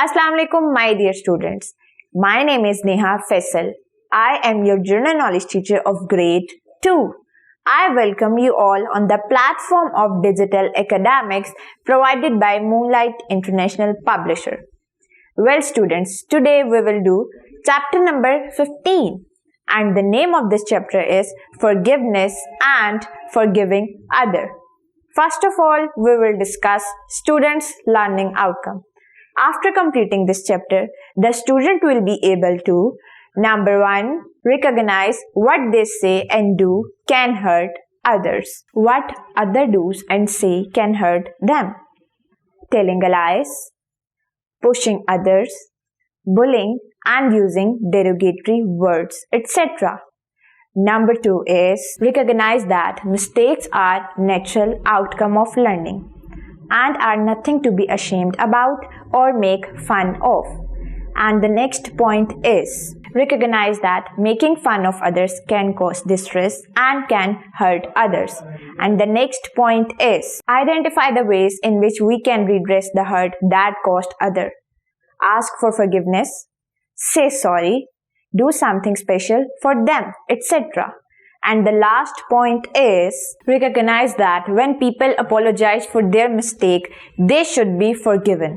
Assalamu alaikum, my dear students. My name is Neha Faisal. I am your general knowledge teacher of grade 2. I welcome you all on the platform of digital academics provided by Moonlight International Publisher. Well, students, today we will do chapter number 15. And the name of this chapter is Forgiveness and Forgiving Other. First of all, we will discuss students' learning outcome. After completing this chapter, the student will be able to, number 1, recognize what they say and do can hurt others. What other do's and say can hurt them. Telling lies, pushing others, bullying and using derogatory words, etc. Number 2 is recognize that mistakes are natural outcome of learning and are nothing to be ashamed about or make fun of. And the next point is recognize that making fun of others can cause distress and can hurt others. And the next point is identify the ways in which we can redress the hurt that caused others. Ask for forgiveness, say sorry, do something special for them, etc. And the last point is recognize that when people apologize for their mistake, they should be forgiven.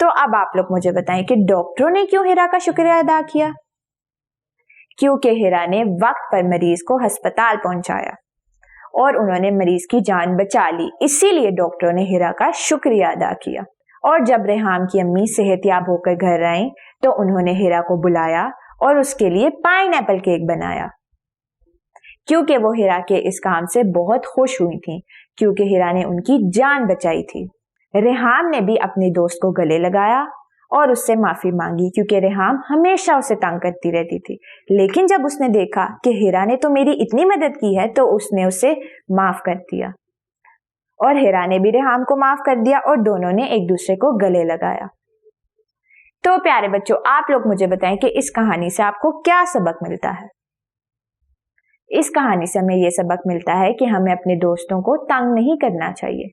تو اب آپ لوگ مجھے بتائیں کہ ڈاکٹروں نے کیوں ہیرا کا شکریہ ادا کیا؟ کیونکہ ہیرا نے وقت پر مریض کو ہسپتال پہنچایا اور انہوں نے مریض کی جان بچا لی، اسی لیے ڈاکٹروں نے ہیرا کا شکریہ ادا کیا۔ اور جب ریحام کی امی صحت یاب ہو کر گھر آئیں تو انہوں نے ہیرا کو بلایا اور اس کے لیے پائن ایپل کیک بنایا، کیونکہ وہ ہیرا کے اس کام سے بہت خوش ہوئی تھیں، کیونکہ ہیرا نے ان کی جان بچائی تھی۔ ریحام نے بھی اپنے دوست کو گلے لگایا اور اس سے معافی مانگی، کیونکہ ریحام ہمیشہ اسے تنگ کرتی رہتی تھی، لیکن جب اس نے دیکھا کہ ہیرا نے تو میری اتنی مدد کی ہے تو اس نے اسے معاف کر دیا، اور ہیرا نے بھی ریحام کو معاف کر دیا اور دونوں نے ایک دوسرے کو گلے لگایا۔ تو پیارے بچوں، آپ لوگ مجھے بتائیں کہ اس کہانی سے آپ کو کیا سبق ملتا ہے؟ اس کہانی سے ہمیں یہ سبق ملتا ہے کہ ہمیں اپنے دوستوں کو تنگ نہیں کرنا چاہیے،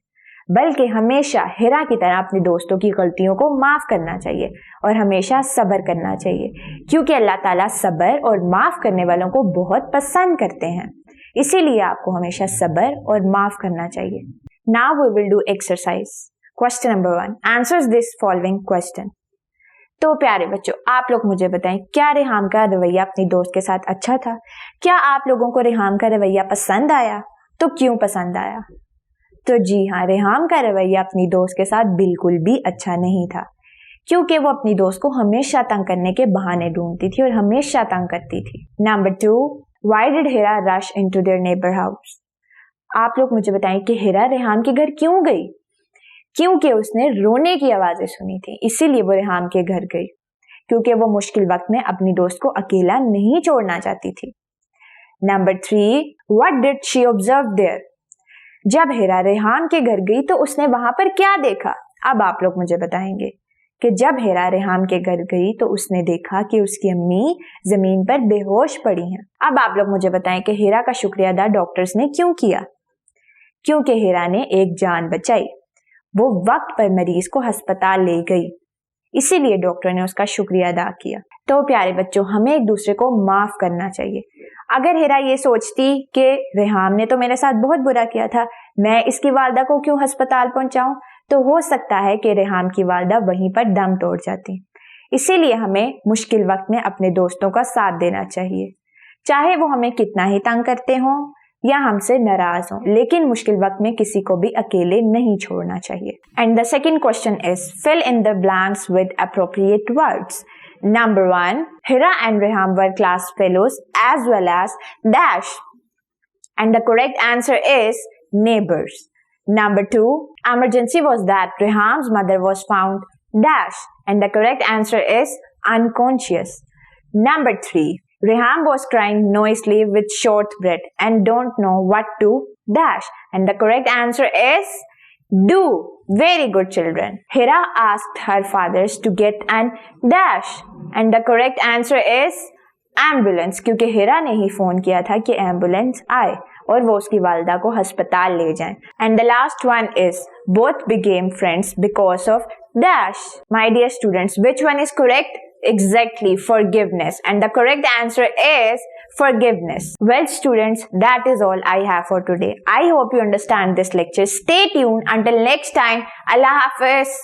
بلکہ ہمیشہ ہیرا کی طرح اپنے دوستوں کی غلطیوں کو معاف کرنا چاہیے اور ہمیشہ صبر کرنا چاہیے، کیونکہ اللہ تعالیٰ صبر اور معاف کرنے والوں کو بہت پسند کرتے ہیں، اسی لیے آپ کو ہمیشہ صبر اور معاف کرنا چاہیے۔ Now we will do exercise. Question number 1. Answers this following question. تو پیارے بچوں، آپ لوگ مجھے بتائیں، کیا ریحام کا رویہ اپنی دوست کے ساتھ اچھا تھا؟ کیا آپ لوگوں کو ریحام کا رویہ پسند آیا؟ تو کیوں پسند آیا؟ تو جی ہاں، ریحام کا رویہ اپنی دوست کے ساتھ بالکل بھی اچھا نہیں تھا، کیونکہ وہ اپنی دوست کو ہمیشہ تنگ کرنے کے بہانے ڈھونڈتی تھی اور ہمیشہ تنگ کرتی تھی۔ Number 2. Why did Hira rush into their neighbor house? آپ لوگ مجھے بتائیں کہ ہیرا ریحام کے گھر کیوں گئی؟ کیونکہ اس نے رونے کی آوازیں سنی تھی، اسی لیے وہ ریحام کے گھر گئی، کیونکہ وہ مشکل وقت میں اپنی دوست کو اکیلا نہیں چھوڑنا چاہتی تھی۔ Number 3. What did she observe there? جب ہیرا ریحام کے گھر گئی تو اس نے وہاں پر کیا دیکھا؟ اب آپ لوگ مجھے بتائیں گے کہ جب ہیرا ریحام کے گھر گئی تو اس نے دیکھا کہ اس کی امی زمین پر بے ہوش پڑی ہیں۔ اب آپ لوگ مجھے بتائیں کہ ہیرا کا شکریہ ادا ڈاکٹرز نے کیوں کیا؟ کیونکہ ہیرا نے ایک جان بچائی، وہ وقت پر مریض کو ہسپتال لے گئی، اسی لیے ڈاکٹر نے اس کا شکریہ ادا کیا۔ تو پیارے بچوں، ہمیں ایک دوسرے کو معاف کرنا چاہیے۔ اگر ہیرا یہ سوچتی کہ ریحام نے تو میرے ساتھ بہت برا کیا تھا، میں اس کی والدہ کو کیوں ہسپتال پہنچاؤں، تو ہو سکتا ہے کہ ریحام کی والدہ وہیں پر دم توڑ جاتی۔ اسی لیے ہمیں مشکل وقت میں اپنے دوستوں کا ساتھ دینا چاہیے، چاہے وہ ہمیں کتنا ہی تنگ کرتے ہوں یا ہم سے ناراض ہوں، لیکن مشکل وقت میں کسی کو بھی اکیلے نہیں چھوڑنا چاہیے۔ And the second question is fill in the blanks with appropriate words. Number 1, Hira and Reham were class fellows as well as dash. And the correct answer is neighbors. Number 2, emergency was that Reham's mother was found dash. And the correct answer is unconscious. Number 3, Reham was crying noisily with short breath and don't know what to dash. And the correct answer is do. Very good, children. Hira asked her fathers to get an dash. And the correct answer is ambulance. کیونکہ ہیرا نے ہی phone کیا تھا کہ ambulance آئے اور وہ اس کی والدہ کو ہسپتال لے جائیں۔ And the last one is both became friends because of dash. My dear students, which one is correct? Exactly, forgiveness. And the correct answer is forgiveness. Well, students, that is all I have for today. I hope you understand this lecture. Stay tuned until next time. Allah Hafiz.